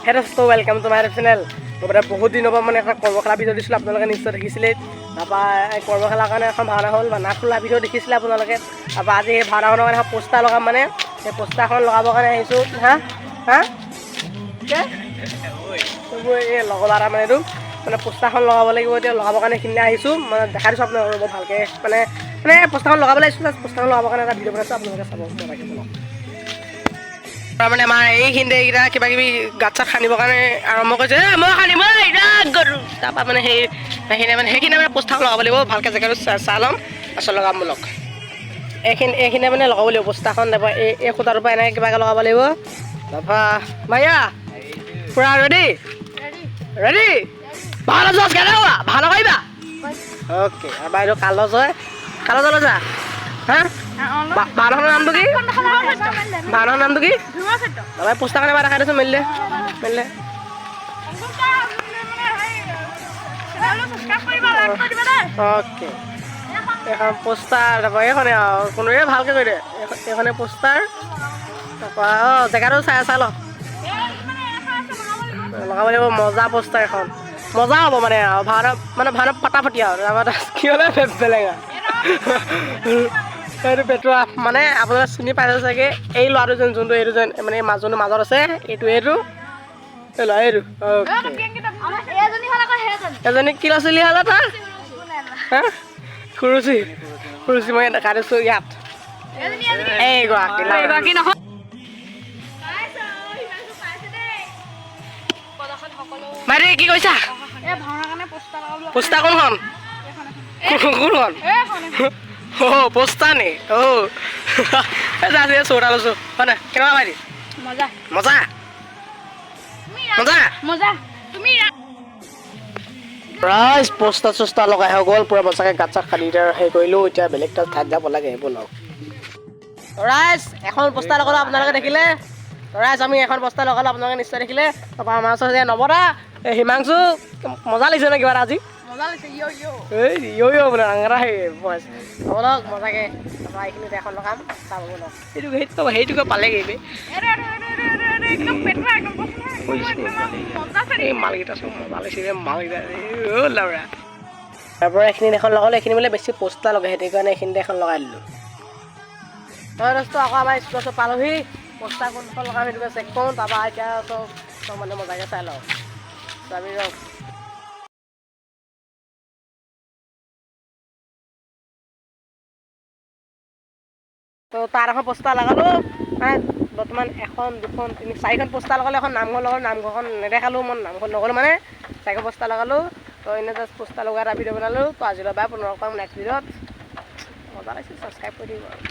Hey dosto, welcome to my channel. Tôi বহুত দিনৰ পৰা মানে এটা কৰ্মশালা ভিডিঅ' দিছিলোঁ, আপোনালোকে নিশ্চয় দেখিছিলে। তাৰপৰা এই কৰ্মশালাৰ কাৰণে এখন ভাওনা হ'ল, ভাওনা খোলা ভিডিঅ' দেখিছিলে আপোনালোকে। তাৰপৰা আজি সেই ভাওনাখনৰ কাৰণে পোষ্টাৰ লগাম, মানে সেই পোষ্টাৰখন লগাবৰ কাৰণে আহিছোঁ। এই লগৰ এটা মানে এইটো মানে পোষ্টাৰখন লগাব লাগিব, এতিয়া লগাবৰ কাৰণে এইখিনিতে আহিছোঁ। মানে দেখাই দিছোঁ আপোনালোকক বৰ ভালকৈ, মানে পোষ্টাৰখন লগাবলৈ আহিছোঁ। পোষ্টাৰখন লগাবৰ কাৰণে এটা ভিডিঅ' বনাইছোঁ, আপোনালোকে চাব লাগিব। মানে আমাৰ এইখিনিতে এইকেইটা কিবা কিবি গাঁত চাত খান্দিবৰ কাৰণে আৰম্ভ কৰিছে। মই খান্দিম গৰু। তাৰপৰা মানে সেইখিনি মানে পোষ্টাৰখন লগাব লাগিব, ভালকৈ জেগাটো চাই ল'ম, তাৰপিছত লগাম বোলক। এইখিনিয়ে মানে লগাব লাগিব পোষ্টাৰখন। তাৰপৰা এই সূতাটোৰ পৰা এনেকৈ কিবাকৈ লগাব লাগিব। তাৰপৰা ভাইয়া পুৰা ৰেডি ৰেডি ভাল আছোঁ কেনেকুৱা ভাল কৰিবা অ'কে। আমাৰ এইটো কালজ হয়, কালজলৈ যা হা ভাওনাখনৰ নামটো কি? ভাওনাখনৰ নামটো কি? তাৰপৰা পোষ্টাৰখন এবাৰ দেখাই দিছোঁ, মেলিলে অ'কে। এখন পোষ্টাৰ, তাৰপৰা এইখনে আৰু কোনোৱে ভালকৈ কৰি দে, এইখনে পোষ্টাৰ। তাৰপৰা জেগাটো চাই ল লগাব লাগিব। মজা পোষ্টাৰ এখন, মজা হ'ব মানে আৰু ভাওনা ফাটাফাটি আৰু। তাৰপৰা কি হ'লে বেলেগ এইটো পেটুৱা মানে আপোনালোকে চিনি পাইছে চাগে, এই ল'ৰাটো যোনটো এইটো যেন মানে যোনটো মাজত আছে, এইটো ল'ৰা এইটো। এজনী কি ল'ৰা ছোৱালী হ'লে তাৰ হা খুৰুচি মই দেখাই দিছোঁ ইয়াত। এইগৰাকী নহয় মাৰি কি কৈছা? পোষ্টাৰ কোনখন? পোষ্টাৰ নি? চৌৰা লৈছোঁ হয় নাই? কেনেকুৱা মাৰি মজা প্ৰাইজ পোষ্টাৰ চোষ্টাৰ লগাই হৈ গ'ল, পূৰা মজাকৈ গাঁত চাত খান্দি হেৰি কৰিলোঁ। এতিয়া বেলেগ ঠাইত যাব লাগে এইবোৰ লগ। ৰাইজ এখন পোষ্টাৰ লগালোঁ, আপোনালোকে দেখিলে। ৰাইজ আমি এখন পোষ্টাৰ লগালোঁ, আপোনালোকে নিশ্চয় দেখিলে। তাৰপৰা আমাৰ ওচৰত নৱদা হিমাংশু মজা লাগিছে নে কিবা এটা আজি? এই বোলে আঙৰা অলপ মজাকৈ। তাৰপৰা এইখিনিতে এখন লগাম, চাব লগ সেইটোকে পালেগৈ এই মালকেইটা চব মজা লাগিছে মালকেইটা লাউৰা। তাৰপৰা এইখিনিত এখন লগালোঁ, এইখিনি বোলে বেছি পোষ্টাৰ লগাই, সেইটো কাৰণে এইখিনিতে এখন লগাই দিলোঁ। দোস্ত আকৌ আমাৰ স্কুলত চব পালোহি, পোষ্টাৰ কোনখন লগাম সেইটোকে চেক কৰোঁ। তাৰপৰা এতিয়া চব মানে মজাকৈ চাই লওঁ চাবি ৰহ। তো তাৰ এখন পোষ্টাৰ লগালোঁ, বৰ্তমান 1 2 3 4খন পোষ্টাৰ লগালোঁ। এখন নামঘৰ লগালোঁ, নামঘৰখন নেদেখালোঁ, মই নামঘৰ নগ'লোঁ মানে 4খন পোষ্টাৰ লগালোঁ। তো এনে জাষ্ট পোষ্টাৰ লগাই এটা ভিডিঅ' বনালোঁ। তো আজিলৈ বাই, পুনৰ পাম নেক্সট ভিডিঅ'ত। মজা লাগিছে, ছাবস্ক্ৰাইব কৰি দিব আৰু।